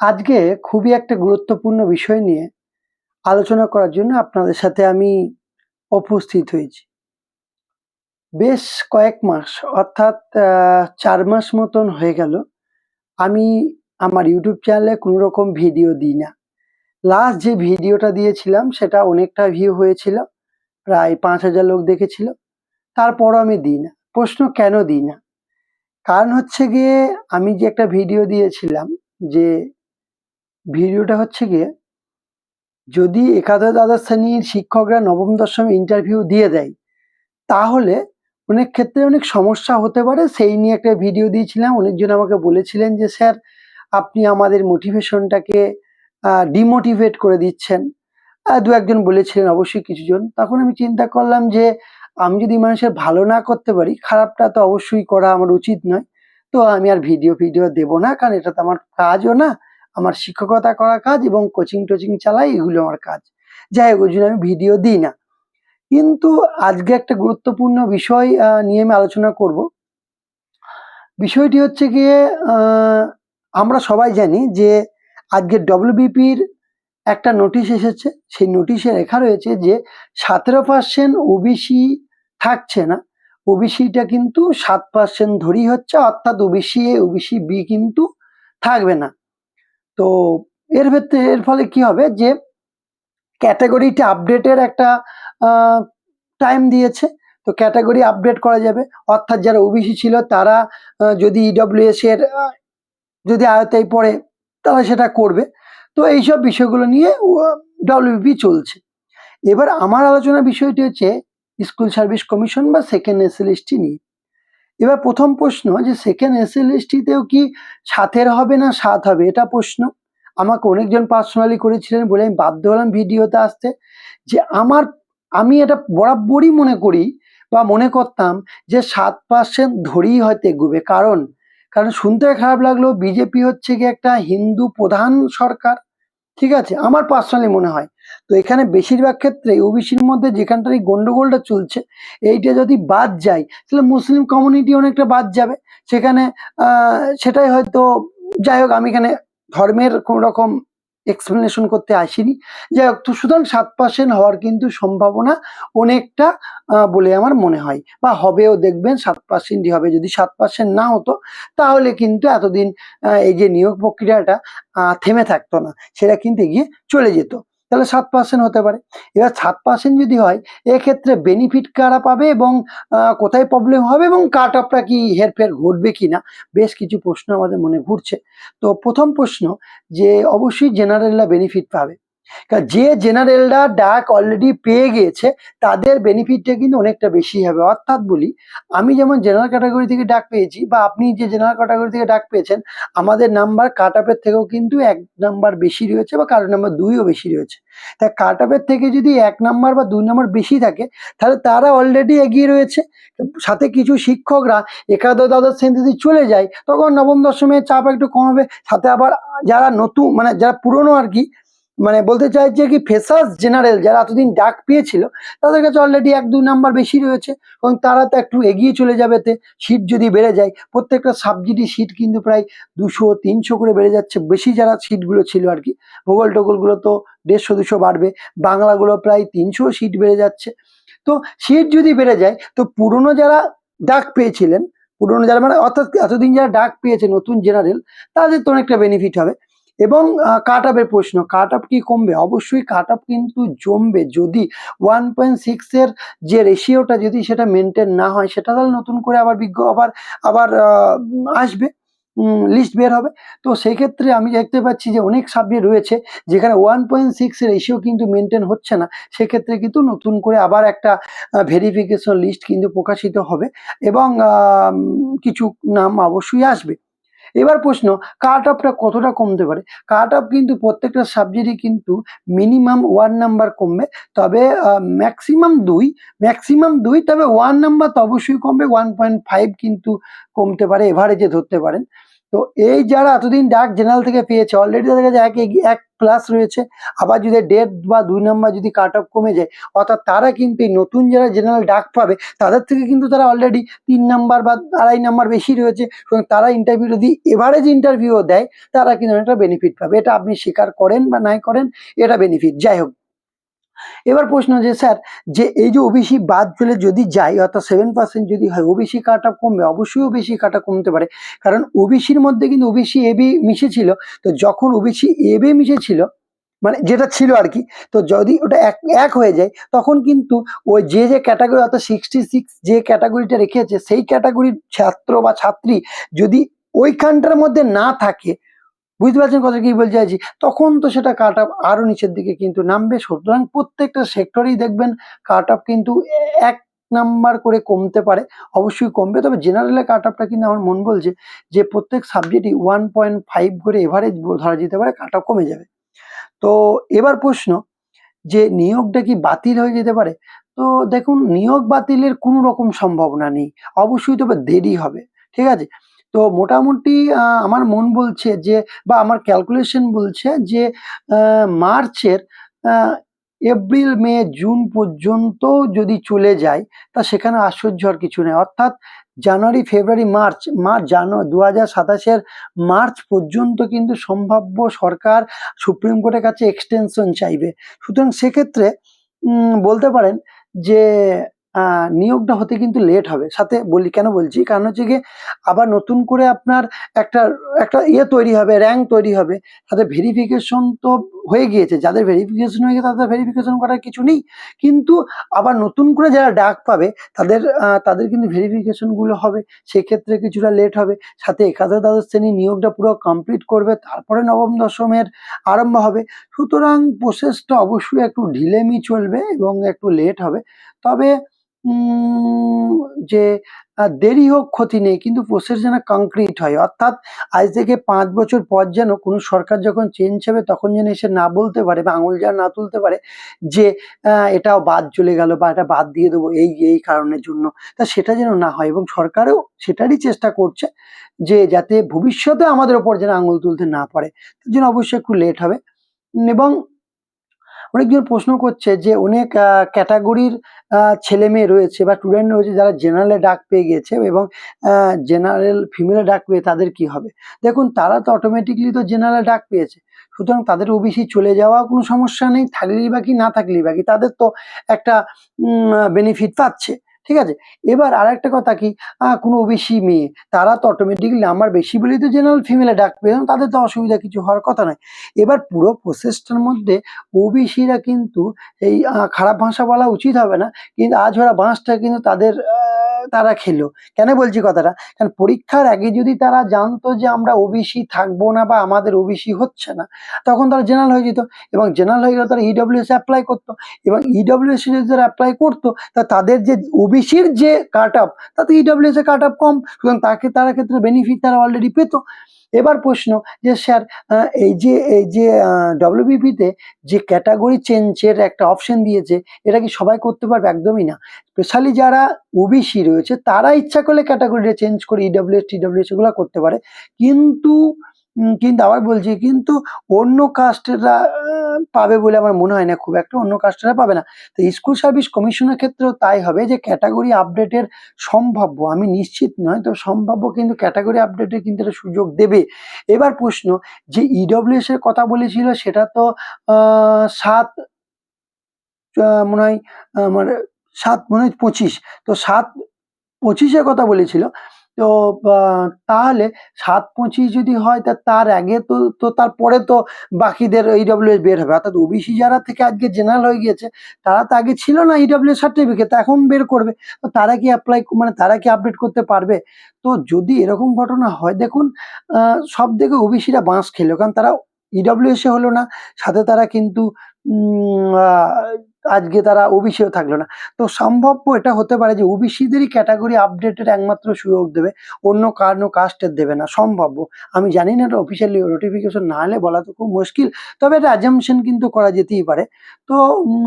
আজকে খুবই একটা গুরুত্বপূর্ণ বিষয় নিয়ে আলোচনা করার জন্য আপনাদের সাথে আমি উপস্থিত হয়েছি। বেশ কয়েক মাস অর্থাৎ ৪ মাস মতন হয়ে গেল আমি আমার ইউটিউব চ্যানেলে কোনো রকম ভিডিও দিই না। লাস্ট যে ভিডিওটা দিয়েছিলাম সেটা অনেকটা ভিউ হয়েছিল, প্রায় ৫,০০০ লোক দেখেছিল। তারপরও আমি দিই না। প্রশ্ন কেন দিই না? কারণ হচ্ছে গিয়ে আমি যে একটা ভিডিও দিয়েছিলাম, যে ভিডিওটা হচ্ছে গিয়ে যদি একাদশ দ্বাদশ শ্রেণীর শিক্ষকরা নবম দশম ইন্টারভিউ দিয়ে দেয় তাহলে অনেক ক্ষেত্রে অনেক সমস্যা হতে পারে, সেই নিয়ে একটা ভিডিও দিয়েছিলাম। অনেকজন আমাকে বলেছিলেন যে স্যার আপনি আমাদের মোটিভেশনটাকে ডিমোটিভেট করে দিচ্ছেন। দু একজন বলেছিলেন, অবশ্যই কিছুজন। তখন আমি চিন্তা করলাম যে আমি যদি মানুষের ভালো না করতে পারি, খারাপটা তো অবশ্যই করা আমার উচিত নয়। তো আমি আর ভিডিও দেবো না, কারণ এটা তো আমার কাজও না। আমার শিক্ষকতা করা কাজ এবং কোচিং টোচিং চালাই, এগুলো আমার কাজ। যাই হোক, ওই জন্য আমি ভিডিও দিই না। কিন্তু আজকে একটা গুরুত্বপূর্ণ বিষয় নিয়ে আমি আলোচনা করব। বিষয়টি হচ্ছে গিয়ে আমরা সবাই জানি যে আজকে ডব্লিউবিপির একটা নোটিশ এসেছে। সেই নোটিশে লেখা রয়েছে যে 17% ওবিসি থাকছে না, ওবিসিটা কিন্তু 7% ধরেই হচ্ছে, অর্থাৎ ওবিসি এ ওবিসি বি কিন্তু থাকবে না। তো এর ফলে কি হবে যে ক্যাটাগরিটা আপডেটের একটা টাইম দিয়েছে। তো ক্যাটাগরি আপডেট করা যাবে, অর্থাৎ যারা ওবিসি ছিল তারা যদি ইডব্লিউএস এর যদি আয়তায় পড়ে তারা সেটা করবে। তো এইসব বিষয়গুলো নিয়ে ডব্লিউবিপি চলছে। এবার আমার আলোচনার বিষয়টি হচ্ছে স্কুল সার্ভিস কমিশন বা সেকেন্ড এসএলএসটি নিয়ে। এবার প্রথম প্রশ্ন, যে সেকেন্ড এসএলএসটিতেও কি 7 হবে না 7 হবে, এটা প্রশ্ন। আমাকে অনেকজন পার্সোনালি করেছিলেন বলে আমি বাধ্য হলাম ভিডিওতে আসতে। যে আমি এটা বরাবরই মনে করি বা মনে করতাম যে 7% ধরেই হয়তো এগোবে। কারণ শুনতে খারাপ লাগলেও বিজেপি হচ্ছে গিয়ে একটা হিন্দু প্রধান সরকার, ঠিক আছে, আমার পার্সোনালি মনে হয়। তো এখানে বেশিরভাগ ক্ষেত্রে ওবিসির মধ্যে যেখানটার এই গন্ডগোলটা চলছে, এইটা যদি বাদ যায় তাহলে মুসলিম কমিউনিটি অনেকটা বাদ যাবে সেখানে। সেটাই হয়তো, যাই হোক, আমি এখানে ধর্মের কোনো রকম এক্সপ্লেনেশন করতে আসিনি। যাই হোক, তো সুতরাং 7% হওয়ার কিন্তু সম্ভাবনা অনেকটা বলে আমার মনে হয়, বা হবেও। দেখবেন 7%ই হবে। যদি 7% না হতো তাহলে কিন্তু এতদিন এই যে নিয়োগ প্রক্রিয়াটা থেমে থাকতো না, সেটা কিন্তু এগিয়ে চলে যেত। তাহলে 7% হতে পারে। এবার 7% যদি হয়, এক্ষেত্রে বেনিফিট কারা পাবে এবং কোথায় প্রবলেম হবে এবং কাট অফটা কি হেরফের ঘটবে কিনা, বেশ কিছু প্রশ্ন আমাদের মনে ঘুরছে। তো প্রথম প্রশ্ন, যে অবশ্যই জেনারেলরা বেনিফিট পাবে। যে জেনারেলরা ডাক অলরেডি পেয়ে গিয়েছে তাদের বেনিফিটটা কিন্তু অনেকটা বেশি হবে। অর্থাৎ বলি, আমি যেমন জেনারেল ক্যাটাগরি থেকে ডাক পেয়েছি, বা আপনি যে জেনারেল ক্যাটাগরি থেকে ডাক পেয়েছেন, আমাদের নাম্বার কাট অফের থেকেও কিন্তু 1 নাম্বার বেশি রয়েছে, বা কারো নাম্বার 2ও বেশি রয়েছে। তাই কাট অফের থেকে যদি 1 নাম্বার বা 2 নাম্বার বেশি থাকে তাহলে তারা অলরেডি এগিয়ে রয়েছে। সাথে কিছু শিক্ষকরা একাদশ দ্বাদশ শ্রেণীতে চলে যায়, তখন নবম দশমের চাপ একটু কম হবে। সাথে আবার যারা নতুন, মানে যারা পুরনো আর কি, মানে বলতে চাইছে কি ফ্রেশার্স জেনারেল যারা এতদিন ডাক পেয়েছিল, তাদের কাছে অলরেডি 1-2 নাম্বার বেশি রয়েছে এবং তারা তো একটু এগিয়ে চলে যাবে। সিট যদি বেড়ে যায়, প্রত্যেকটা সাবজেক্টই সিট কিন্তু প্রায় 200-300 করে বেড়ে যাচ্ছে, বেশি যারা সিটগুলো ছিল আর কি। ভূগোল টোগোলগুলো তো 150-200 বাড়বে, বাংলাগুলো প্রায় 300 সিট বেড়ে যাচ্ছে। তো সিট যদি বেড়ে যায়, তো পুরনো যারা ডাক পেয়েছিলেন, পুরনো যারা, মানে অর্থাৎ এতদিন যারা ডাক পেয়েছে নতুন জেনারেল, তাদের তো অনেকটা বেনিফিট হবে। এবং কাট অফের প্রশ্ন, কাট অফ কি কমবে? অবশ্যই কাট অফ কিন্তু জমবে। যদি 1.6 এর যে রেশিওটা যদি সেটা মেনটেন না হয়, সেটা তাহলে নতুন করে আবার আবার আসবে, লিস্ট বের হবে। তো সেই ক্ষেত্রে আমি দেখতে পাচ্ছি যে অনেক সাবজেক্ট রয়েছে যেখানে 1.6 এর রেশিও কিন্তু মেনটেন হচ্ছে না। সেক্ষেত্রে কিন্তু নতুন করে আবার একটা ভেরিফিকেশন লিস্ট কিন্তু প্রকাশিত হবে এবং কিছু নাম অবশ্যই আসবে। এবার প্রশ্ন, কাট অফটা কতটা কমতে পারে? কাট অফ কিন্তু প্রত্যেকটা সাবজেক্টই কিন্তু মিনিমাম 1 নাম্বার কমবে, তবে ম্যাক্সিমাম 2, তবে 1 নাম্বার তো অবশ্যই কমবে। 1.5 কিন্তু কমতে পারে, এভারেজে ধরতে পারেন। তো এই যারা এতদিন ডাক জেনারেল থেকে পেয়েছে অলরেডি তাদের কাছে এক প্লাস রয়েছে। আবার যদি 1.5 বা 2 নাম্বার যদি কাট অফ কমে যায়, অর্থাৎ তারা কিন্তু এই নতুন যারা জেনারেল ডাক পাবে তাদের থেকে কিন্তু তারা অলরেডি 3 নাম্বার বা 2.5 নাম্বার বেশি রয়েছে। সুতরাং তারা ইন্টারভিউ যদি এভারেজ ইন্টারভিউও দেয় তারা কিন্তু অনেকটা বেনিফিট পাবে। এটা আপনি স্বীকার করেন বা নাই করেন, এটা বেনিফিট। যাই হোক, এবার প্রশ্ন যে স্যার, যে এই যে ওবিসি বাদ চলে যদি যায়, অর্থাৎ 7% যদি হয়, ওবিসি কাট অফ কমবে? অবশ্যই ওবিসি কাট অফ কমতে পারে, কারণ ওবিসির মধ্যে কিন্তু ওবিসি এবি মিশেছিল। তো যখন ওবিসি এবি মিশেছিল, মানে যেটা ছিল আর কি, তো যদি ওটা এক হয়ে যায় তখন কিন্তু ওই যে ক্যাটাগরি, অর্থাৎ 66 যে ক্যাটাগরিটা রেখেছে সেই ক্যাটাগরির ছাত্র বা ছাত্রী যদি ওইখানটার মধ্যে না থাকে, বুঝতে পারছেন কথা কি বলতে চাইছি, তখন তো সেটা কাট অফ আরো নিচের দিকে কিন্তু নামবে। সুতরাং প্রত্যেকটা সেক্টরেই দেখবেন কাট অফ কিন্তু 1 নাম্বার করে কমতে পারে, অবশ্যই কমবে। তবে জেনারেলের কাট অফটা কিন্তু আমার মন বলছে যে প্রত্যেক সাবজেক্টই 1.5 করে এভারেজ ধরা যেতে পারে, কাট অফ কমে যাবে। তো এবার প্রশ্ন যে নিয়োগটা কি বাতিল হয়ে যেতে পারে? তো দেখুন, নিয়োগ বাতিলের কোনো রকম সম্ভাবনা নেই, অবশ্যই তবে দেরি হবে, ঠিক আছে? তো মোটামুটি আমার মন বলছে যে, বা আমার ক্যালকুলেশন বলছে যে মার্চের এপ্রিল মে জুন পর্যন্ত যদি চলে যায় তা সেখানে আশ্চর্য হওয়ার কিছু নেই। অর্থাৎ জানুয়ারি ফেব্রুয়ারি মার্চ 2027-এর মার্চ পর্যন্ত কিন্তু সম্ভাব্য সরকার সুপ্রিম কোর্টের কাছে এক্সটেনশন চাইবে। সুতরাং সেক্ষেত্রে বলতে পারেন যে নিয়োগটা হতে কিন্তু লেট হবে। সাথে বলি, কেন বলছি, কারণ হচ্ছে গিয়ে আবার নতুন করে আপনার একটা একটা তৈরি হবে, র্যাঙ্ক তৈরি হবে, তাদের ভেরিফিকেশন তো হয়ে গিয়েছে, যাদের ভেরিফিকেশন হয়ে গেছে তাদের ভেরিফিকেশন করার কিছু নেই, কিন্তু আবার নতুন করে যারা ডাক পাবে তাদের কিন্তু ভেরিফিকেশন গুলো হবে, সেক্ষেত্রে কিছুটা লেট হবে। সাথে একাদশ দ্বাদশ শ্রেণী নিয়োগটা পুরো কমপ্লিট করবে, তারপরে নবম দশমের আরম্ভ হবে। সুতরাং প্রসেসটা অবশ্যই একটু ঢিলেমি চলবে এবং একটু লেট হবে। তবে যে দেরি হোক ক্ষতি নেই, কিন্তু প্রসেস যেন কংক্রিট হয়, অর্থাৎ আজ থেকে 5 বছর পর যেন কোনো সরকার যখন চেঞ্জ হবে তখন যেন এসে না বলতে পারে বা আঙুল যেন না তুলতে পারে যে এটাও বাদ চলে গেল বা এটা বাদ দিয়ে দেবো এই কারণের জন্য। তা সেটা যেন না হয়, এবং সরকারও সেটারই চেষ্টা করছে যে যাতে ভবিষ্যতে আমাদের ওপর যেন আঙুল তুলতে না পারে, তার জন্য অবশ্যই একটু লেট হবে। এবং অনেকজন প্রশ্ন করছে যে অনেক ক্যাটাগরির ছেলে মেয়ে রয়েছে বা স্টুডেন্ট রয়েছে যারা জেনারেলে ডাক পেয়ে গেছে এবং জেনারেল ফিমেলে ডাক পেয়ে তাদের কি হবে? দেখুন, তারা তো অটোমেটিকলি তো জেনারেলে ডাক পেয়েছে, সুতরাং তাদের ওবিসি চলে যাওয়া কোনো সমস্যা নেই, থাকলেই বাকি না থাকলেই বাকি, তাদের তো একটা বেনিফিট পাচ্ছে, ঠিক আছে? এবার আর একটা কথা কি, কোনো ওবিসি মেয়ে তারা তো অটোমেটিকলি নাম্বার বেশি বলেই তো জেনারেল ফিমেলে ডাক পেয়ে, তাদের তো অসুবিধা কিছু হওয়ার কথা নয়। এবার পুরো প্রসেসটার মধ্যে ওবিসিরা কিন্তু এই খারাপ ভাষা বলা উচিত হবে না, কিন্তু আজ ওরা বাঁশটা কিন্তু তারা খেলো। কেন বলছি কথাটা? কারণ পরীক্ষার আগে যদি তারা জানতো যে আমরা ওবিসি থাকবো না বা আমাদের ওবিসি হচ্ছে না, তখন তারা জেনারেল হয়ে যেত, এবং জেনারেল হয়ে গেলে তারা ইডব্লিউএস অ্যাপ্লাই করতো, এবং ইডব্লিউএস যদি তারা অ্যাপ্লাই করতো তা তাদের যে ওবিসির যে কাট অফ, তাতে ইডব্লিউএস এর কাট অফ কম, সুতরাং তারা ক্ষেত্রে বেনিফিট তারা অলরেডি পেত। এবার প্রশ্ন যে স্যার, এই যে ডব্লিউবিপিতে যে ক্যাটাগরি চেঞ্জের একটা অপশন দিয়েছে, এটা কি সবাই করতে পারবে? একদমই না। স্পেশালি যারা ওবিসি রয়েছে তারা ইচ্ছা করলে ক্যাটাগরিটা চেঞ্জ করে ইডব্লিউএস টিডব্লিউএস এগুলো করতে পারে, কিন্তু আবার বলছি, কিন্তু অন্য কাস্টেরা পাবে বলে আমার মনে হয় না, খুব একটা অন্য কাস্টেরা পাবে না। তো স্কুল সার্ভিস কমিশনের ক্ষেত্রেও তাই হবে, যে ক্যাটাগরি আপডেটের সম্ভাব্য, আমি নিশ্চিত নয় তো সম্ভাব্য, কিন্তু ক্যাটাগরি আপডেটের কিন্তু একটা সুযোগ দেবে। এবার প্রশ্ন যে ইডব্লিউএস এর কথা বলেছিল সেটা তো 7 মনে হয়, আমার 7 মনে হয় 25, তো 7-25 এর কথা বলেছিল। তো তাহলে 7-25 যদি হয় তার আগে তো তারপরে তো বাকিদের ইডব্লিউএস বের হবে, অর্থাৎ ওবিসি যারা থেকে আজকে জেনারেল হয়ে গিয়েছে তারা তো আগে ছিল না ইডব্লিউএস সার্টিফিকেট, এখন বের করবে, তো তারা কি তারা কি আপডেট করতে পারবে? তো যদি এরকম ঘটনা হয়, দেখুন সব থেকে ওবিসিরা বাঁশ খেলো, কারণ তারা ইডব্লিউএস হলো না, সাথে তারা কিন্তু আজকে তারা ওবিসিও থাকলো না। তো সম্ভাব্য এটা হতে পারে যে ওবিসিদেরই ক্যাটাগরি আপডেটের একমাত্র সুযোগ দেবে, অন্য কারো কাস্টের দেবে না, সম্ভাব্য। আমি জানি না, এটা অফিসিয়ালি নোটিফিকেশন না হলে বলা তো খুব মুশকিল, তবে এটা অ্যাজাম্পশন কিন্তু করা যেতেই পারে। তো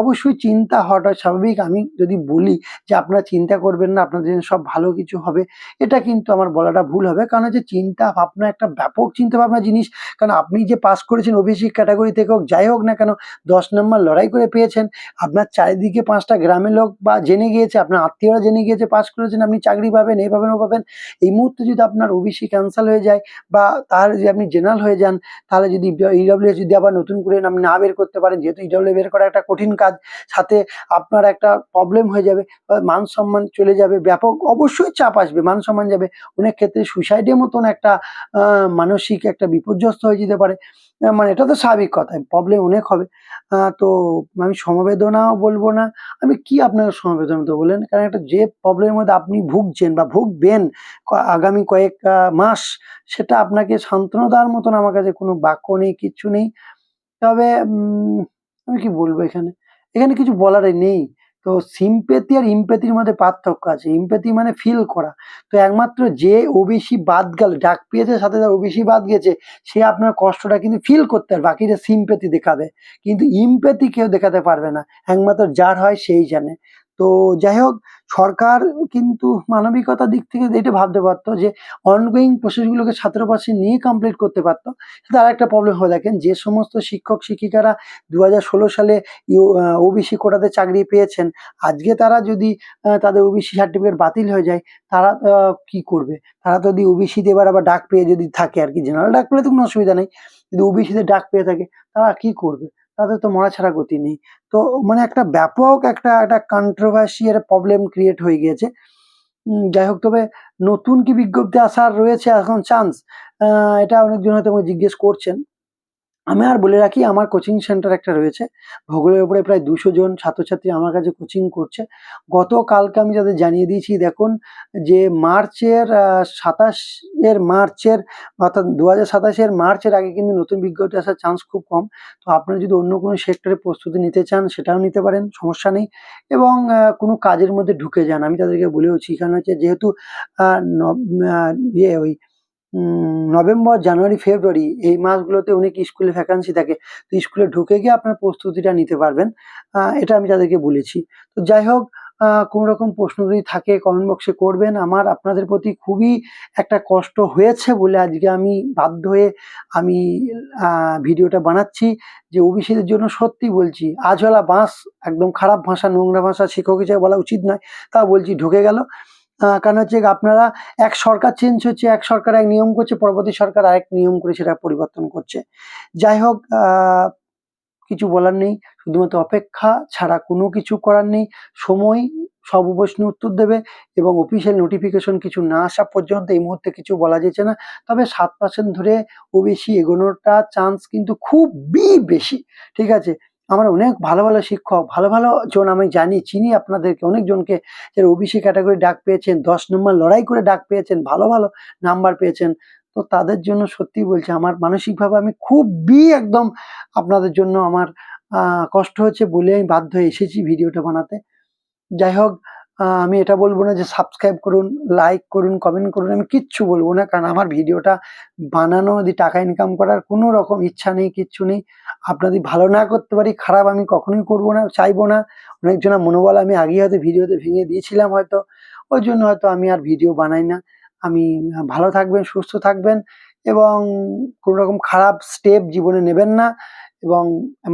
অবশ্যই চিন্তা হওয়াটা স্বাভাবিক। আমি যদি বলি যে আপনারা চিন্তা করবেন না, আপনাদের জন্য সব ভালো কিছু হবে, এটা কিন্তু আমার বলাটা ভুল হবে। কারণ হচ্ছে চিন্তা ভাবনা একটা ব্যাপক চিন্তা ভাবনা জিনিস। কারণ আপনি যে পাস করেছেন ওবিসি ক্যাটাগরি থেকে হোক, যাই হোক না কেন, 10 নম্বর লড়াই করে পেয়েছেন, আপনার চারিদিকে 5টা গ্রামের লোক বা জেনে গিয়েছে, আপনার আত্মীয়রা জেনে গিয়েছে পাস করেছেন, আপনি চাকরি পাবেন, এই পাবেন ও পাবেন। এই মুহূর্তে যদি আপনার ওবিসি ক্যান্সেল হয়ে যায় বা তার যদি আপনি জেনারেল হয়ে যান, তাহলে যদি ইডব্লিউএস যদি আবার নতুন করে আপনি না বের করতে পারেন, যেহেতু ইডব্লিউ বের করা একটা কঠিন কাজ, সাথে আপনার একটা প্রবলেম হয়ে যাবে, মান সম্মান চলে যাবে, ব্যাপক অবশ্যই চাপ আসবে, মান সম্মান যাবে, অনেক ক্ষেত্রে সুইসাইডের মতন একটা মানসিক একটা বিপর্যস্ত হয়ে যেতে পারে। মানে এটা তো স্বাভাবিক কথা, প্রবলেম অনেক হবে। তো আমি সমবেদনাও বলবো না, আমি কি আপনাকে সমবেদনা দেবো বলেন? কারণ একটা যে প্রবলেমের মধ্যে আপনি ভুগছেন বা ভুগবেন আগামী কয়েক মাস, সেটা আপনাকে সান্ত্বনা দেওয়ার মতন আমার কাছে কোনো বাক্য নেই, কিচ্ছু নেই। তবে আমি কি বলবো এখানে? এখানে কিছু বলারই নেই। তো সিম্প্যাথি আর ইমপ্যাথির মধ্যে পার্থক্য আছে। ইমপ্যাথি মানে ফিল করা। তো একমাত্র যে ওবিসি বাদ গেল, ডাক পেয়েছে সাথে তার ওবিসি বাদ গেছে, সে আপনার কষ্টটা কিন্তু ফিল করতে পারবে, বাকিরা সিম্প্যাথি দেখাবে। কিন্তু ইমপ্যাথি কেউ দেখাতে পারবে না। একমাত্র যার হয় সেই জানে। তো যাই হোক, সরকার কিন্তু মানবিকতার দিক থেকে এটা ভাবতে পারতো যে অনগোয়িং প্রসেসগুলোকে 17% নিয়ে কমপ্লিট করতে পারতো। কিন্তু আরেকটা প্রবলেম হয়, দেখেন যে সমস্ত শিক্ষক-শিক্ষিকারা 2016 সালে ওবিসি কোটাতে চাকরি পেয়েছেন, আজকে তারা যদি তাদের ওবিসি সার্টিফিকেট বাতিল হয়ে যায়, তারা কি করবে? তারা যদি ওবিসিতে এবার আবার ডাক পেয়ে যদি থাকে আরকি, জেনারেল ডাক পেলে তো কোনো অসুবিধা নেই। যদি ওবিসিতে ডাক পেয়ে থাকে, তারা কি করবে? তাদের তো মরা ছাড়া গতি নেই। তো মানে একটা ব্যাপক একটা কন্ট্রোভার্সি, একটা প্রবলেম ক্রিয়েট হয়ে গিয়েছে। যাই হোক, তবে নতুন কি বিজ্ঞপ্তি আসার রয়েছে এখন চান্স? এটা অনেকজন হয়তো আমাকে জিজ্ঞেস করছেন। আমি আর বলে রাখি, আমার কোচিং সেন্টার একটা রয়েছে। ভূগোলের উপরে প্রায় 200 জন ছাত্রছাত্রী আমার কাছে কোচিং করছে। গতকালকে আমি তাদের জানিয়ে দিয়েছি, দেখুন যে মার্চের 27 এর মার্চের, অর্থাৎ 2027 এর মার্চের আগে কিন্তু নতুন বিজ্ঞপ্তি আসার চান্স খুব কম। তো আপনারা যদি অন্য কোনো সেক্টরে প্রস্তুতি নিতে চান, সেটাও নিতে পারেন, সমস্যা নেই। এবং কোনো কাজের মধ্যে ঢুকে যান। আমি তাদেরকে বলেওছি, কারণ হচ্ছে যেহেতু আ ন আ ইয়ে ওই নভেম্বর, জানুয়ারি, ফেব্রুয়ারি এই মাসগুলোতে অনেক স্কুলে ভ্যাকান্সি থাকে। তো স্কুলে ঢুকে গিয়ে আপনার প্রস্তুতিটা নিতে পারবেন। এটা আমি তাদেরকে বলেছি। তো যাই হোক, কোনো রকম প্রশ্ন যদি থাকে কমেন্ট বক্সে করবেন। আমার আপনাদের প্রতি খুবই একটা কষ্ট হয়েছে বলে আজকে আমি বাধ্য হয়ে আমি আ ভিডিওটা বানাচ্ছি, যে ওবিসিদের জন্য সত্যি বলছি, আজওয়ালা বাঁশ, একদম খারাপ ভাষা, নোংরা ভাষা শিক্ষক হিসেবে বলা উচিত নয়। তাও বলছি, ঢুকে গেল। কারণ হচ্ছে আপনারা, এক সরকার চেঞ্জ হচ্ছে, এক সরকার এক নিয়ম করছে, পরবর্তী সরকার আরেক নিয়ম করে সেটা পরিবর্তন করছে। যাই হোক, কিছু বলার নেই। শুধুমাত্র অপেক্ষা ছাড়া কোনো কিছু করার নেই। সময় সব প্রশ্নের উত্তর দেবে, এবং অফিসিয়াল নোটিফিকেশন কিছু না আসা পর্যন্ত এই মুহূর্তে কিছু বলা যাচ্ছে না। তবে 7% ধরে ওবিসি এগোনোটা চান্স কিন্তু খুবই বেশি। ঠিক আছে? আমার অনেক ভালো, ভালো শিক্ষক, ভালো, ভালো জন আমি জানি, চিনি আপনাদেরকে, অনেকজনকে যারা ওবিসি ক্যাটাগরি ডাক পেয়েছেন, 10 নম্বর লড়াই করে ডাক পেয়েছেন, ভালো, ভালো নাম্বার পেয়েছেন। তো তাদের জন্য সত্যিই বলছি, আমার মানসিকভাবে আমি খুবই একদম আপনাদের জন্য আমার কষ্ট হচ্ছে বলে আমি বাধ্য হয়ে এসেছি ভিডিওটা বানাতে। যাই হোক, আমি এটা বলব না যে সাবস্ক্রাইব করুন, লাইক করুন, কমেন্ট করুন, আমি কিচ্ছু বলব না। কারণ আমার ভিডিওটা বানানো দিয়ে টাকা ইনকাম করার কোনো রকম ইচ্ছা নেই, কিচ্ছু নেই। আপনাদের ভালো না করতে পারি, খারাপ আমি কখনোই করব না, চাইবো না। অনেকজনের মনোবল আমি আগেই হয়তো ভিডিওতে ভেঙে দিয়েছিলাম হয়তো। ওই জন্য হয়তো আমি আর ভিডিও বানাই না। আমি ভালো থাকবেন, সুস্থ থাকবেন, এবং কোনো রকম খারাপ স্টেপ জীবনে নেবেন না, এবং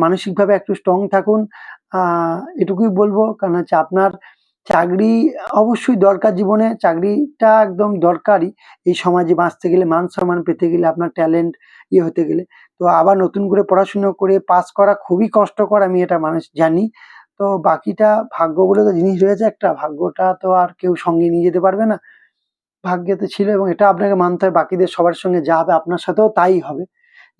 মানসিকভাবে একটু স্ট্রং থাকুন। এটুকুই বলবো। কারণ হচ্ছে আপনার চাকরি অবশ্যই দরকার জীবনে, চাকরিটা একদম দরকারি। এই সমাজে বাঁচতে গেলে, মান-সম্মান পেতে গেলে, আপনার ট্যালেন্ট হতে গেলে। তো আবার নতুন করে পড়াশুনো করে পাস করা খুবই কষ্টকর, আমি এটা জানি। তো বাকিটা ভাগ্য বলে তো জিনিস রয়েছে একটা, ভাগ্যটা তো আর কেউ সঙ্গে নিয়ে যেতে পারবে না। ভাগ্যেতে ছিল, এবং এটা আপনাকে মানতে হয়, বাকিদের সবার সঙ্গে যা হবে আপনার সাথেও তাই হবে।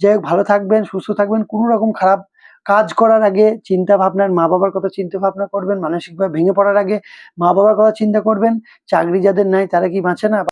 যাই হোক, ভালো থাকবেন, সুস্থ থাকবেন। কোনো রকম খারাপ কাজ করার আগে চিন্তা ভাবনার, মা-বাবার কথা চিন্তা ভাবনা করবেন। মানসিকভাবে ভেঙে পড়ার আগে মা-বাবার কথা চিন্তা করবেন। চাকরি যাদের নাই তারা কি বাঁচে না?